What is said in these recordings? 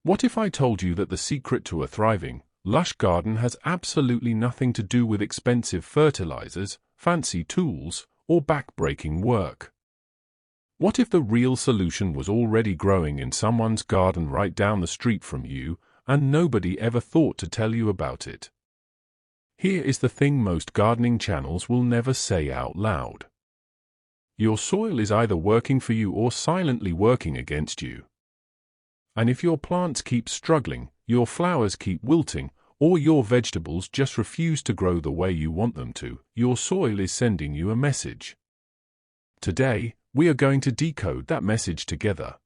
What if I told you that the secret to a thriving, lush garden has absolutely nothing to do with expensive fertilizers, fancy tools, or back-breaking work? What if the real solution was already growing in someone's garden right down the street from you, and nobody ever thought to tell you about it? Here is the thing most gardening channels will never say out loud. Your soil is either working for you or silently working against you. And if your plants keep struggling, your flowers keep wilting, or your vegetables just refuse to grow the way you want them to, your soil is sending you a message. Today, we are going to decode that message together.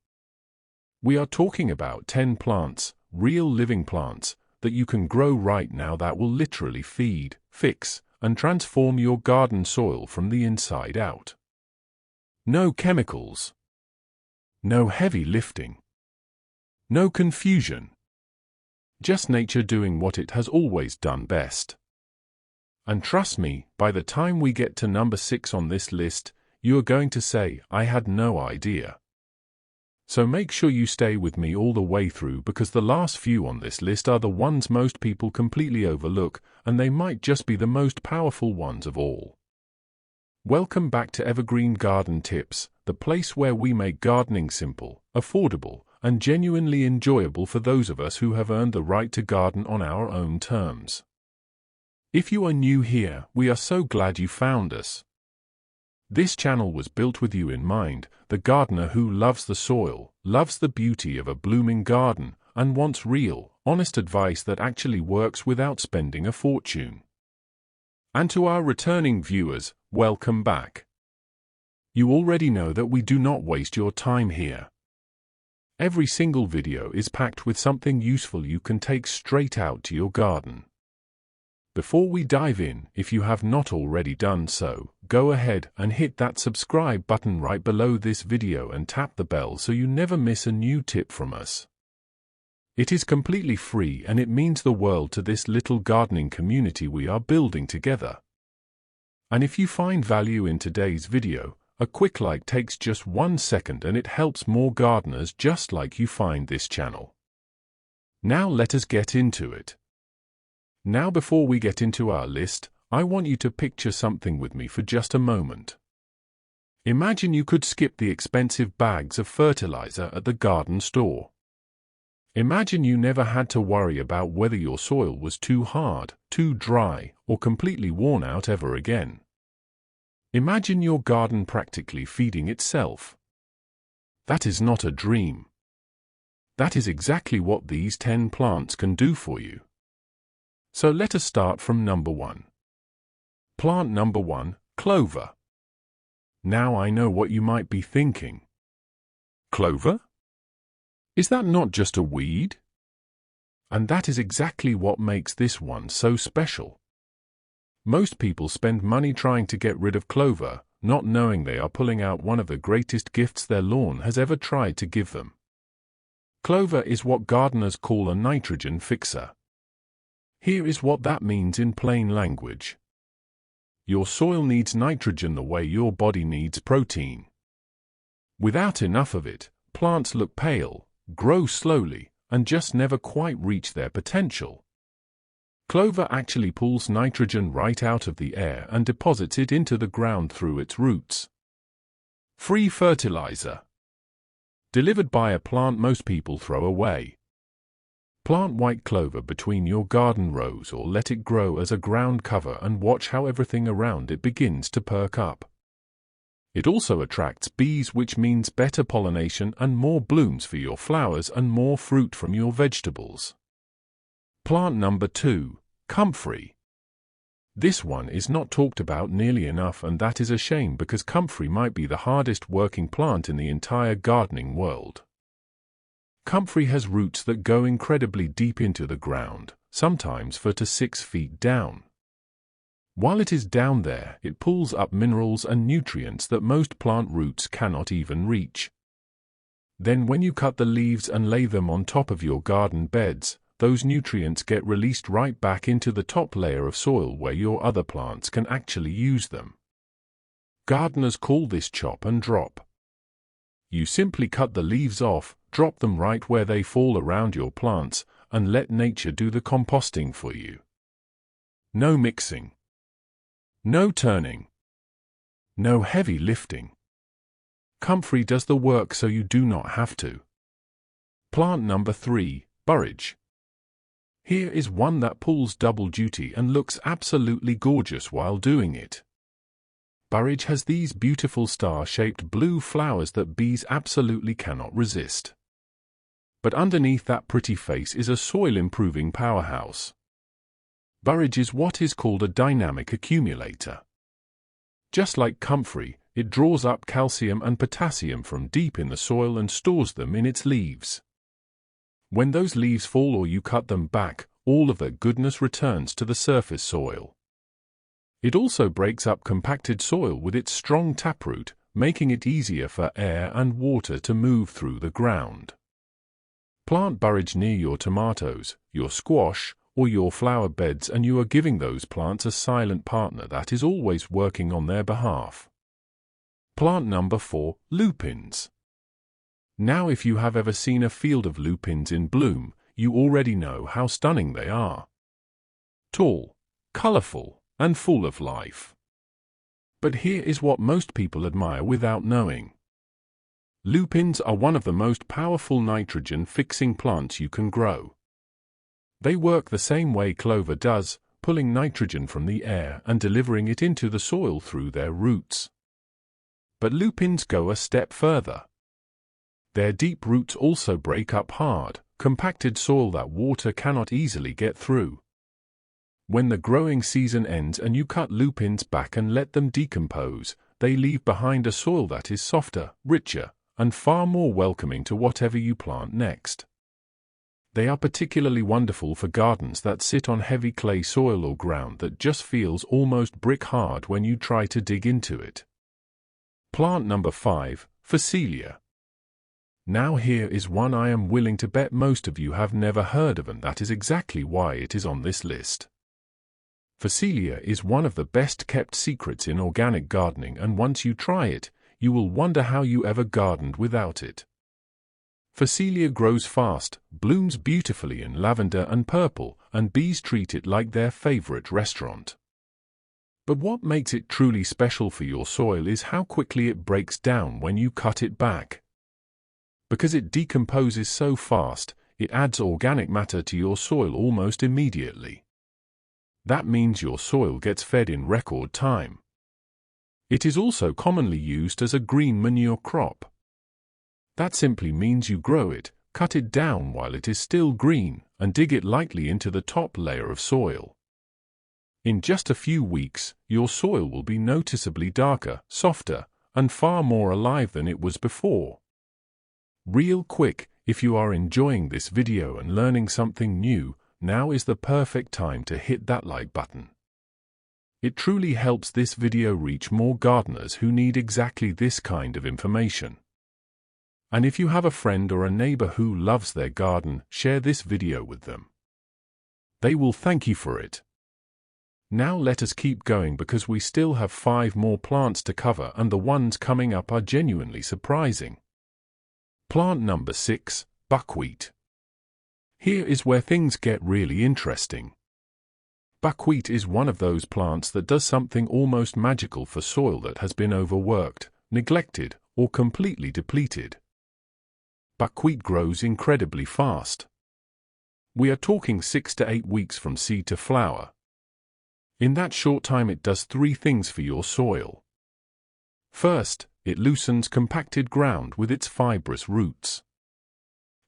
We are talking about 10 plants, real living plants, that you can grow right now that will literally feed, fix, and transform your garden soil from the inside out. No chemicals. No heavy lifting. No confusion. Just nature doing what it has always done best. And trust me, by the time we get to number 6 on this list, you are going to say, I had no idea. So make sure you stay with me all the way through, because the last few on this list are the ones most people completely overlook, and they might just be the most powerful ones of all. Welcome back to Evergreen Garden Tips, the place where we make gardening simple, affordable, and genuinely enjoyable for those of us who have earned the right to garden on our own terms. If you are new here, we are so glad you found us. This channel was built with you in mind, the gardener who loves the soil, loves the beauty of a blooming garden, and wants real, honest advice that actually works without spending a fortune. And to our returning viewers, welcome back. You already know that we do not waste your time here. Every single video is packed with something useful you can take straight out to your garden. Before we dive in, if you have not already done so, go ahead and hit that subscribe button right below this video and tap the bell so you never miss a new tip from us. It is completely free and it means the world to this little gardening community we are building together. And if you find value in today's video, a quick like takes just 1 second and it helps more gardeners just like you find this channel. Now let us get into it. Now before we get into our list, I want you to picture something with me for just a moment. Imagine you could skip the expensive bags of fertilizer at the garden store. Imagine you never had to worry about whether your soil was too hard, too dry, or completely worn out ever again. Imagine your garden practically feeding itself. That is not a dream. That is exactly what these 10 plants can do for you. So let us start from number 1. Plant number 1, clover. Now I know what you might be thinking. Clover? Is that not just a weed? And that is exactly what makes this one so special. Most people spend money trying to get rid of clover, not knowing they are pulling out one of the greatest gifts their lawn has ever tried to give them. Clover is what gardeners call a nitrogen fixer. Here is what that means in plain language. Your soil needs nitrogen the way your body needs protein. Without enough of it, plants look pale, grow slowly, and just never quite reach their potential. Clover actually pulls nitrogen right out of the air and deposits it into the ground through its roots. Free fertilizer. Delivered by a plant most people throw away. Plant white clover between your garden rows or let it grow as a ground cover and watch how everything around it begins to perk up. It also attracts bees, which means better pollination and more blooms for your flowers and more fruit from your vegetables. Plant number 2, comfrey. This one is not talked about nearly enough, and that is a shame because comfrey might be the hardest working plant in the entire gardening world. Comfrey has roots that go incredibly deep into the ground, sometimes 4 to 6 feet down. While it is down there, it pulls up minerals and nutrients that most plant roots cannot even reach. Then when you cut the leaves and lay them on top of your garden beds, those nutrients get released right back into the top layer of soil where your other plants can actually use them. Gardeners call this chop and drop. You simply cut the leaves off, drop them right where they fall around your plants, and let nature do the composting for you. No mixing. No turning. No heavy lifting. Comfrey does the work so you do not have to. Plant number 3, borage. Here is one that pulls double duty and looks absolutely gorgeous while doing it. Borage has these beautiful star-shaped blue flowers that bees absolutely cannot resist. But underneath that pretty face is a soil-improving powerhouse. Borage is what is called a dynamic accumulator. Just like comfrey, it draws up calcium and potassium from deep in the soil and stores them in its leaves. When those leaves fall or you cut them back, all of their goodness returns to the surface soil. It also breaks up compacted soil with its strong taproot, making it easier for air and water to move through the ground. Plant borage near your tomatoes, your squash, or your flower beds, and you are giving those plants a silent partner that is always working on their behalf. Plant number 4, lupins. Now, if you have ever seen a field of lupins in bloom, you already know how stunning they are. Tall, colorful, and full of life. But here is what most people admire without knowing. Lupins are one of the most powerful nitrogen-fixing plants you can grow. They work the same way clover does, pulling nitrogen from the air and delivering it into the soil through their roots. But lupins go a step further. Their deep roots also break up hard, compacted soil that water cannot easily get through. When the growing season ends and you cut lupins back and let them decompose, they leave behind a soil that is softer, richer, and far more welcoming to whatever you plant next. They are particularly wonderful for gardens that sit on heavy clay soil or ground that just feels almost brick hard when you try to dig into it. Plant number 5, phacelia. Now here is one I am willing to bet most of you have never heard of, and that is exactly why it is on this list. Phacelia is one of the best-kept secrets in organic gardening, and once you try it, you will wonder how you ever gardened without it. Phacelia grows fast, blooms beautifully in lavender and purple, and bees treat it like their favorite restaurant. But what makes it truly special for your soil is how quickly it breaks down when you cut it back. Because it decomposes so fast, it adds organic matter to your soil almost immediately. That means your soil gets fed in record time. It is also commonly used as a green manure crop. That simply means you grow it, cut it down while it is still green, and dig it lightly into the top layer of soil. In just a few weeks, your soil will be noticeably darker, softer, and far more alive than it was before. Real quick, if you are enjoying this video and learning something new, now is the perfect time to hit that like button. It truly helps this video reach more gardeners who need exactly this kind of information. And if you have a friend or a neighbor who loves their garden, share this video with them. They will thank you for it. Now let us keep going, because we still have 5 more plants to cover, and the ones coming up are genuinely surprising. Plant number 6, buckwheat. Here is where things get really interesting. Buckwheat is one of those plants that does something almost magical for soil that has been overworked, neglected, or completely depleted. Buckwheat grows incredibly fast. We are talking 6 to 8 weeks from seed to flower. In that short time, it does 3 things for your soil. First, it loosens compacted ground with its fibrous roots.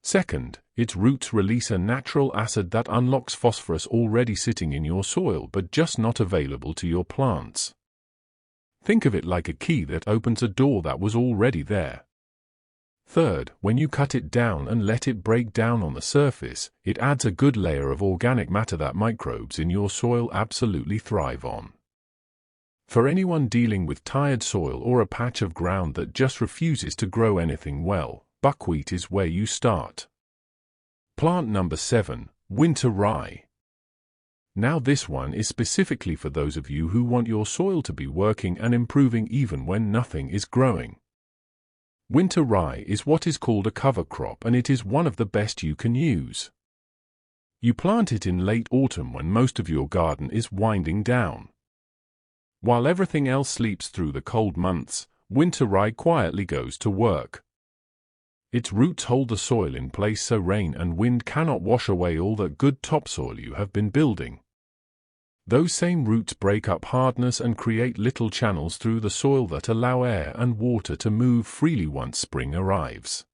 Second, its roots release a natural acid that unlocks phosphorus already sitting in your soil but just not available to your plants. Think of it like a key that opens a door that was already there. Third, when you cut it down and let it break down on the surface, it adds a good layer of organic matter that microbes in your soil absolutely thrive on. For anyone dealing with tired soil or a patch of ground that just refuses to grow anything well, buckwheat is where you start. Plant number 7, winter rye. Now this one is specifically for those of you who want your soil to be working and improving even when nothing is growing. Winter rye is what is called a cover crop, and it is one of the best you can use. You plant it in late autumn when most of your garden is winding down. While everything else sleeps through the cold months, winter rye quietly goes to work. Its roots hold the soil in place so rain and wind cannot wash away all that good topsoil you have been building. Those same roots break up hardness and create little channels through the soil that allow air and water to move freely once spring arrives.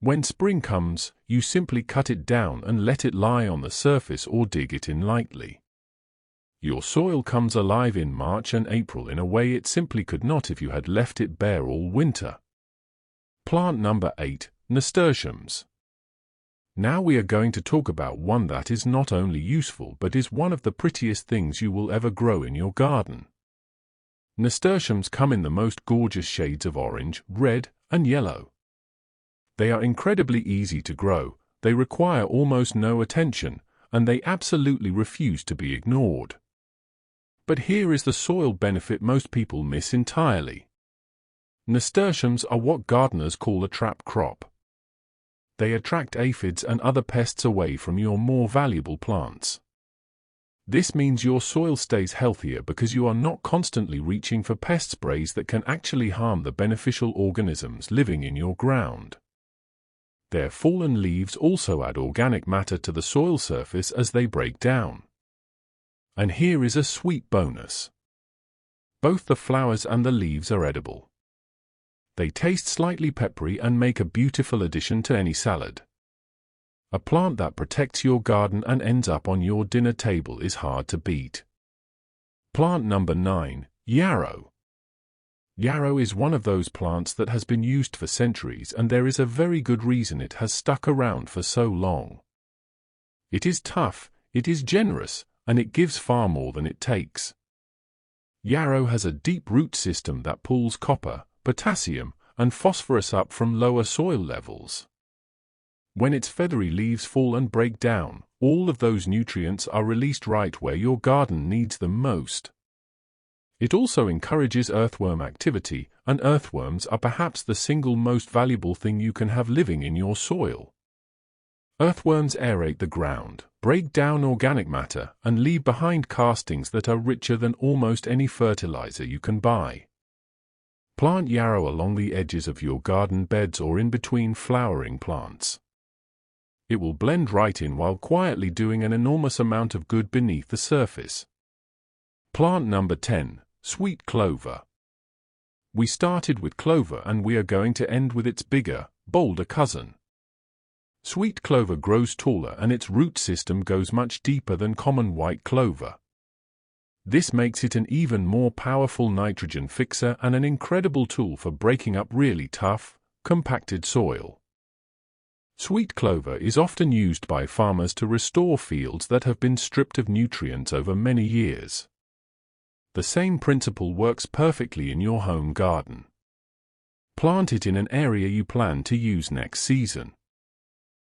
When spring comes, you simply cut it down and let it lie on the surface or dig it in lightly. Your soil comes alive in March and April in a way it simply could not if you had left it bare all winter. Plant number 8, nasturtiums. Now we are going to talk about one that is not only useful but is one of the prettiest things you will ever grow in your garden. Nasturtiums come in the most gorgeous shades of orange, red, and yellow. They are incredibly easy to grow, they require almost no attention, and they absolutely refuse to be ignored. But here is the soil benefit most people miss entirely. Nasturtiums are what gardeners call a trap crop. They attract aphids and other pests away from your more valuable plants. This means your soil stays healthier because you are not constantly reaching for pest sprays that can actually harm the beneficial organisms living in your ground. Their fallen leaves also add organic matter to the soil surface as they break down. And here is a sweet bonus. Both the flowers and the leaves are edible. They taste slightly peppery and make a beautiful addition to any salad. A plant that protects your garden and ends up on your dinner table is hard to beat. Plant number 9, yarrow. Yarrow is one of those plants that has been used for centuries, and there is a very good reason it has stuck around for so long. It is tough, it is generous, and it gives far more than it takes. Yarrow has a deep root system that pulls copper, potassium, and phosphorus up from lower soil levels. When its feathery leaves fall and break down, all of those nutrients are released right where your garden needs them most. It also encourages earthworm activity, and earthworms are perhaps the single most valuable thing you can have living in your soil. Earthworms aerate the ground, break down organic matter, and leave behind castings that are richer than almost any fertilizer you can buy. Plant yarrow along the edges of your garden beds or in between flowering plants. It will blend right in while quietly doing an enormous amount of good beneath the surface. Plant number 10, sweet clover. We started with clover and we are going to end with its bigger, bolder cousin. Sweet clover grows taller and its root system goes much deeper than common white clover. This makes it an even more powerful nitrogen fixer and an incredible tool for breaking up really tough, compacted soil. Sweet clover is often used by farmers to restore fields that have been stripped of nutrients over many years. The same principle works perfectly in your home garden. Plant it in an area you plan to use next season.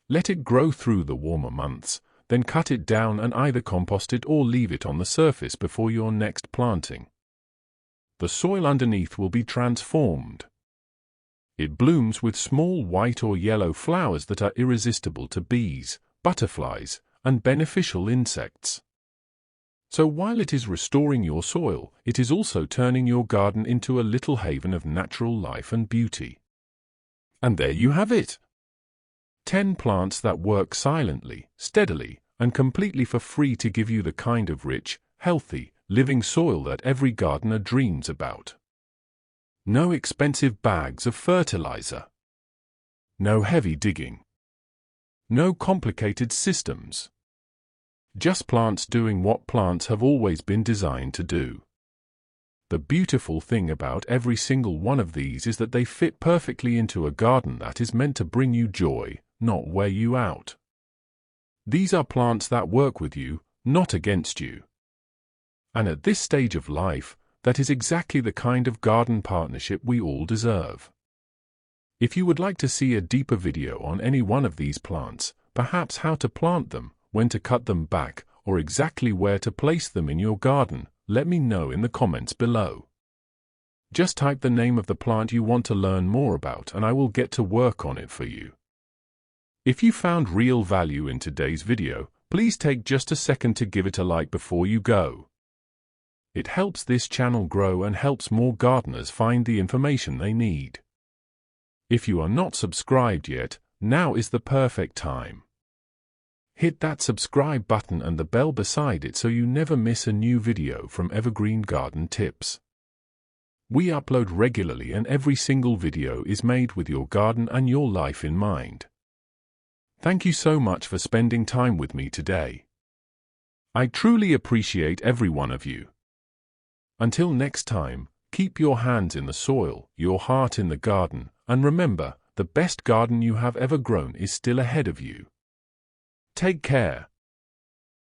Let it grow through the warmer months, then cut it down and either compost it or leave it on the surface before your next planting. The soil underneath will be transformed. It blooms with small white or yellow flowers that are irresistible to bees, butterflies, and beneficial insects. So while it is restoring your soil, it is also turning your garden into a little haven of natural life and beauty. And there you have it. 10 plants that work silently, steadily, and completely for free to give you the kind of rich, healthy, living soil that every gardener dreams about. No expensive bags of fertilizer. No heavy digging. No complicated systems. Just plants doing what plants have always been designed to do. The beautiful thing about every single one of these is that they fit perfectly into a garden that is meant to bring you joy, not wear you out. These are plants that work with you, not against you. And at this stage of life, that is exactly the kind of garden partnership we all deserve. If you would like to see a deeper video on any one of these plants, perhaps how to plant them, when to cut them back, or exactly where to place them in your garden, let me know in the comments below. Just type the name of the plant you want to learn more about and I will get to work on it for you. If you found real value in today's video, please take just a second to give it a like before you go. It helps this channel grow and helps more gardeners find the information they need. If you are not subscribed yet, now is the perfect time. Hit that subscribe button and the bell beside it so you never miss a new video from Evergreen Garden Tips. We upload regularly and every single video is made with your garden and your life in mind. Thank you so much for spending time with me today. I truly appreciate every one of you. Until next time, keep your hands in the soil, your heart in the garden, and remember, the best garden you have ever grown is still ahead of you. Take care.